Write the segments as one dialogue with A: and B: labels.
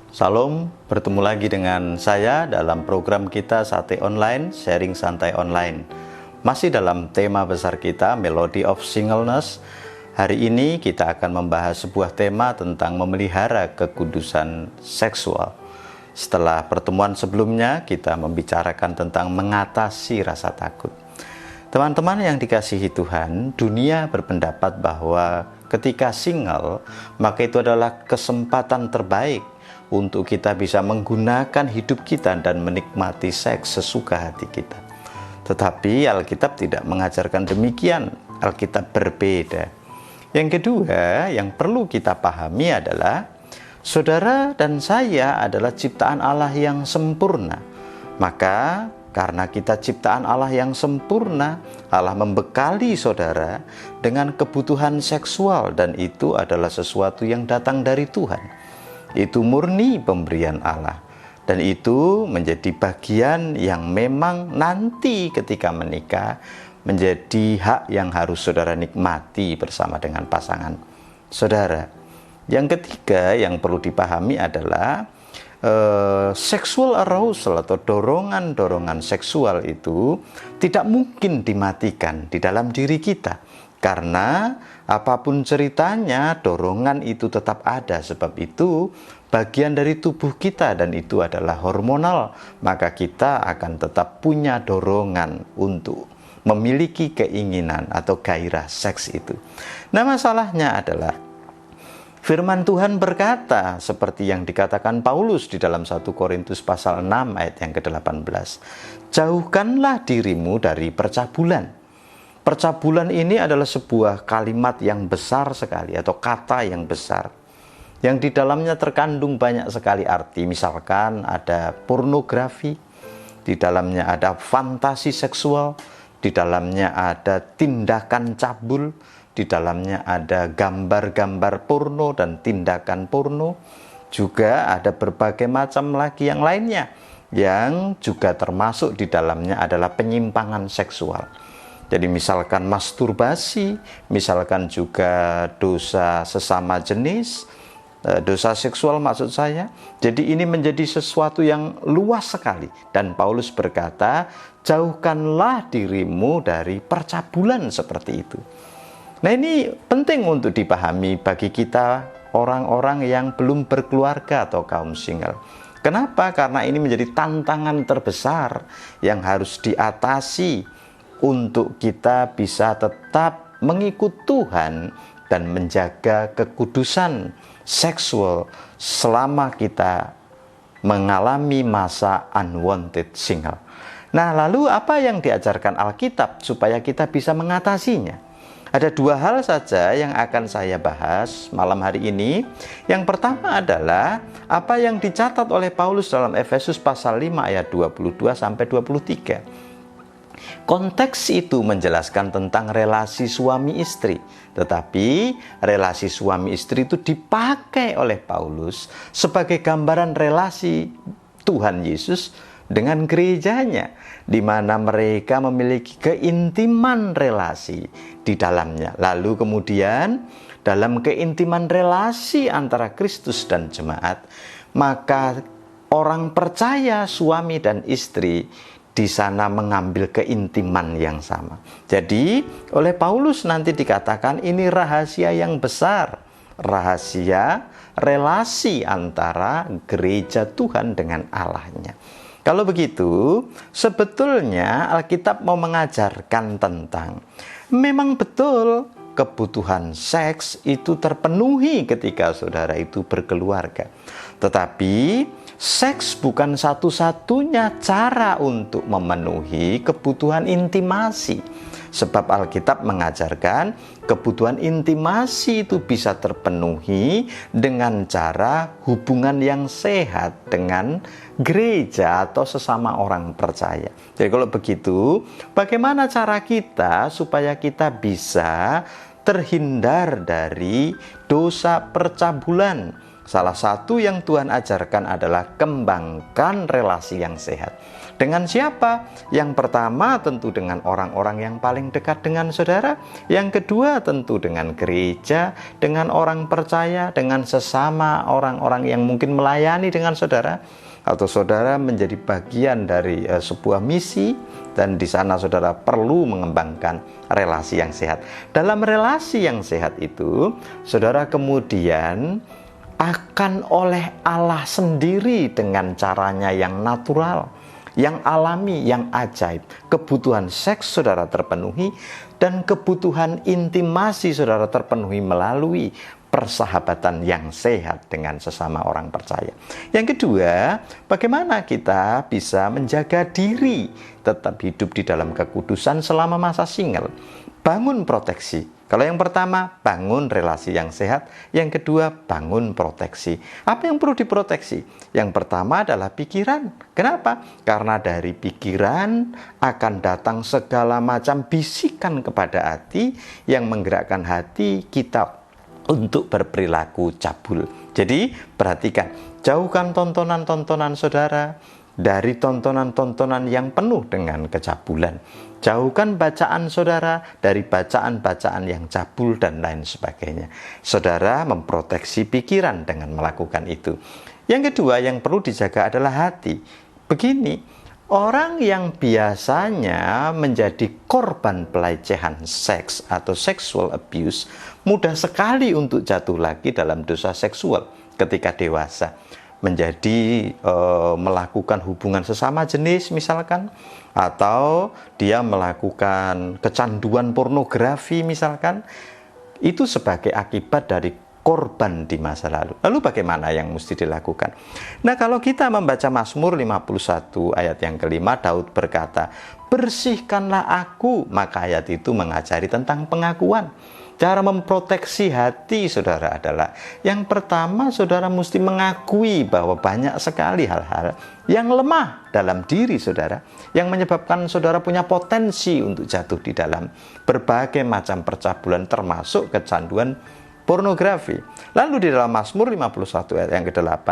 A: Salam, bertemu lagi dengan saya dalam program kita Sate Online, Sharing Santai Online. Masih dalam tema besar kita, Melody of Singleness. Hari ini kita akan membahas sebuah tema tentang memelihara kekudusan seksual. Setelah pertemuan sebelumnya, kita membicarakan tentang mengatasi rasa takut. Teman-teman yang dikasihi Tuhan, dunia berpendapat bahwa ketika single, maka itu adalah kesempatan terbaik untuk kita bisa menggunakan hidup kita dan menikmati seks sesuka hati kita. Tetapi Alkitab tidak mengajarkan demikian. Alkitab berbeda. Yang kedua, yang perlu kita pahami adalah saudara dan saya adalah ciptaan Allah yang sempurna. Maka karena kita ciptaan Allah yang sempurna, Allah membekali saudara dengan kebutuhan seksual, dan itu adalah sesuatu yang datang dari Tuhan. Itu murni pemberian Allah, dan itu menjadi bagian yang memang nanti ketika menikah menjadi hak yang harus saudara nikmati bersama dengan pasangan saudara. Yang ketiga yang perlu dipahami adalah sexual arousal atau dorongan-dorongan seksual itu tidak mungkin dimatikan di dalam diri kita, karena apapun ceritanya dorongan itu tetap ada. Sebab itu bagian dari tubuh kita dan itu adalah hormonal, maka kita akan tetap punya dorongan untuk memiliki keinginan atau gairah seks itu. Nah, masalahnya adalah firman Tuhan berkata seperti yang dikatakan Paulus di dalam 1 Korintus pasal 6 ayat yang ke-18. Jauhkanlah dirimu dari percabulan. Percabulan ini adalah sebuah kalimat yang besar sekali atau kata yang besar, yang di dalamnya terkandung banyak sekali arti. Misalkan ada pornografi, di dalamnya ada fantasi seksual, di dalamnya ada tindakan cabul, di dalamnya ada gambar-gambar porno dan tindakan porno. Juga ada berbagai macam lagi yang lainnya, yang juga termasuk di dalamnya adalah penyimpangan seksual. Jadi misalkan masturbasi, misalkan juga dosa sesama jenis, dosa seksual maksud saya. Jadi ini menjadi sesuatu yang luas sekali. Dan Paulus berkata, jauhkanlah dirimu dari percabulan seperti itu. Nah, ini penting untuk dipahami bagi kita orang-orang yang belum berkeluarga atau kaum single. Kenapa? Karena ini menjadi tantangan terbesar yang harus diatasi untuk kita bisa tetap mengikut Tuhan dan menjaga kekudusan seksual selama kita mengalami masa unwanted single. Nah, lalu apa yang diajarkan Alkitab supaya kita bisa mengatasinya? Ada dua hal saja yang akan saya bahas malam hari ini. Yang pertama adalah apa yang dicatat oleh Paulus dalam Efesus pasal 5 ayat 22 sampai 23. Konteks itu menjelaskan tentang relasi suami istri, tetapi relasi suami istri itu dipakai oleh Paulus sebagai gambaran relasi Tuhan Yesus dengan gerejanya, di mana mereka memiliki keintiman relasi di dalamnya. Lalu kemudian dalam keintiman relasi antara Kristus dan jemaat, maka orang percaya suami dan istri di sana mengambil keintiman yang sama. Jadi oleh Paulus nanti dikatakan ini rahasia yang besar, rahasia relasi antara gereja Tuhan dengan Allahnya. Kalau begitu, sebetulnya Alkitab mau mengajarkan tentang memang betul kebutuhan seks itu terpenuhi ketika saudara itu berkeluarga. Tetapi seks bukan satu-satunya cara untuk memenuhi kebutuhan intimasi. Sebab Alkitab mengajarkan kebutuhan intimasi itu bisa terpenuhi dengan cara hubungan yang sehat dengan gereja atau sesama orang percaya. Jadi kalau begitu, bagaimana cara kita supaya kita bisa terhindar dari dosa percabulan, salah satu yang Tuhan ajarkan adalah kembangkan relasi yang sehat. Dengan siapa? Yang pertama tentu dengan orang-orang yang paling dekat dengan saudara. Yang kedua tentu dengan gereja, dengan orang percaya, dengan sesama orang-orang yang mungkin melayani dengan saudara. Atau saudara menjadi bagian dari sebuah misi, dan di sana saudara perlu mengembangkan relasi yang sehat. Dalam relasi yang sehat itu, saudara kemudian akan oleh Allah sendiri dengan caranya yang natural, yang alami, yang ajaib. Kebutuhan seks saudara terpenuhi, dan kebutuhan intimasi saudara terpenuhi melalui persahabatan yang sehat dengan sesama orang percaya. Yang kedua, bagaimana kita bisa menjaga diri tetap hidup di dalam kekudusan selama masa single? Bangun proteksi. Kalau yang pertama, bangun relasi yang sehat. Yang kedua, bangun proteksi. Apa yang perlu diproteksi? Yang pertama adalah pikiran. Kenapa? Karena dari pikiran akan datang segala macam bisikan kepada hati yang menggerakkan hati kita untuk berperilaku cabul. Jadi perhatikan, jauhkan tontonan-tontonan saudara dari tontonan-tontonan yang penuh dengan kecabulan. Jauhkan bacaan saudara dari bacaan-bacaan yang cabul dan lain sebagainya. Saudara memproteksi pikiran dengan melakukan itu. Yang kedua yang perlu dijaga adalah hati. Begini, orang yang biasanya menjadi korban pelecehan seks atau sexual abuse mudah sekali untuk jatuh lagi dalam dosa seksual ketika dewasa. Menjadi melakukan hubungan sesama jenis misalkan, atau dia melakukan kecanduan pornografi misalkan, itu sebagai akibat dari korban di masa lalu. Lalu bagaimana yang mesti dilakukan? Nah, kalau kita membaca Mazmur 51 ayat yang kelima, Daud berkata, "Bersihkanlah aku." Maka ayat itu mengajari tentang pengakuan. Cara memproteksi hati saudara adalah, yang pertama saudara mesti mengakui bahwa banyak sekali hal-hal yang lemah dalam diri saudara, yang menyebabkan saudara punya potensi untuk jatuh di dalam berbagai macam percabulan, termasuk kecanduan pornografi. Lalu di dalam Mazmur 51 ayat yang ke-8,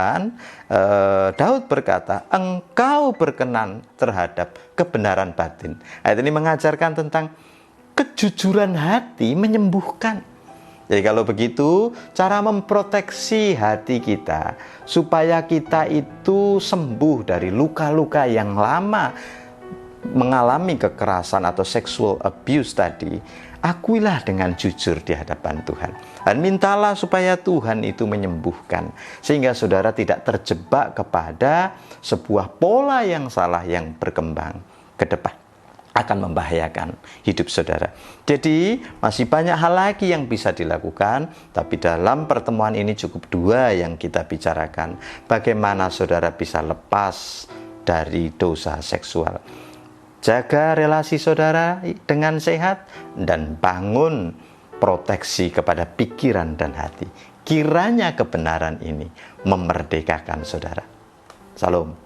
A: Daud berkata, "Engkau berkenan terhadap kebenaran batin." Ayat ini mengajarkan tentang kejujuran hati menyembuhkan. Jadi kalau begitu, cara memproteksi hati kita supaya kita itu sembuh dari luka-luka yang lama mengalami kekerasan atau sexual abuse tadi, akuilah dengan jujur di hadapan Tuhan. Dan mintalah supaya Tuhan itu menyembuhkan, sehingga saudara tidak terjebak kepada sebuah pola yang salah yang berkembang ke depan, akan membahayakan hidup saudara. Jadi masih banyak hal lagi yang bisa dilakukan, tapi dalam pertemuan ini cukup dua yang kita bicarakan. Bagaimana saudara bisa lepas dari dosa seksual. Jaga relasi saudara dengan sehat, dan bangun proteksi kepada pikiran dan hati. Kiranya kebenaran ini memerdekakan saudara. Salam.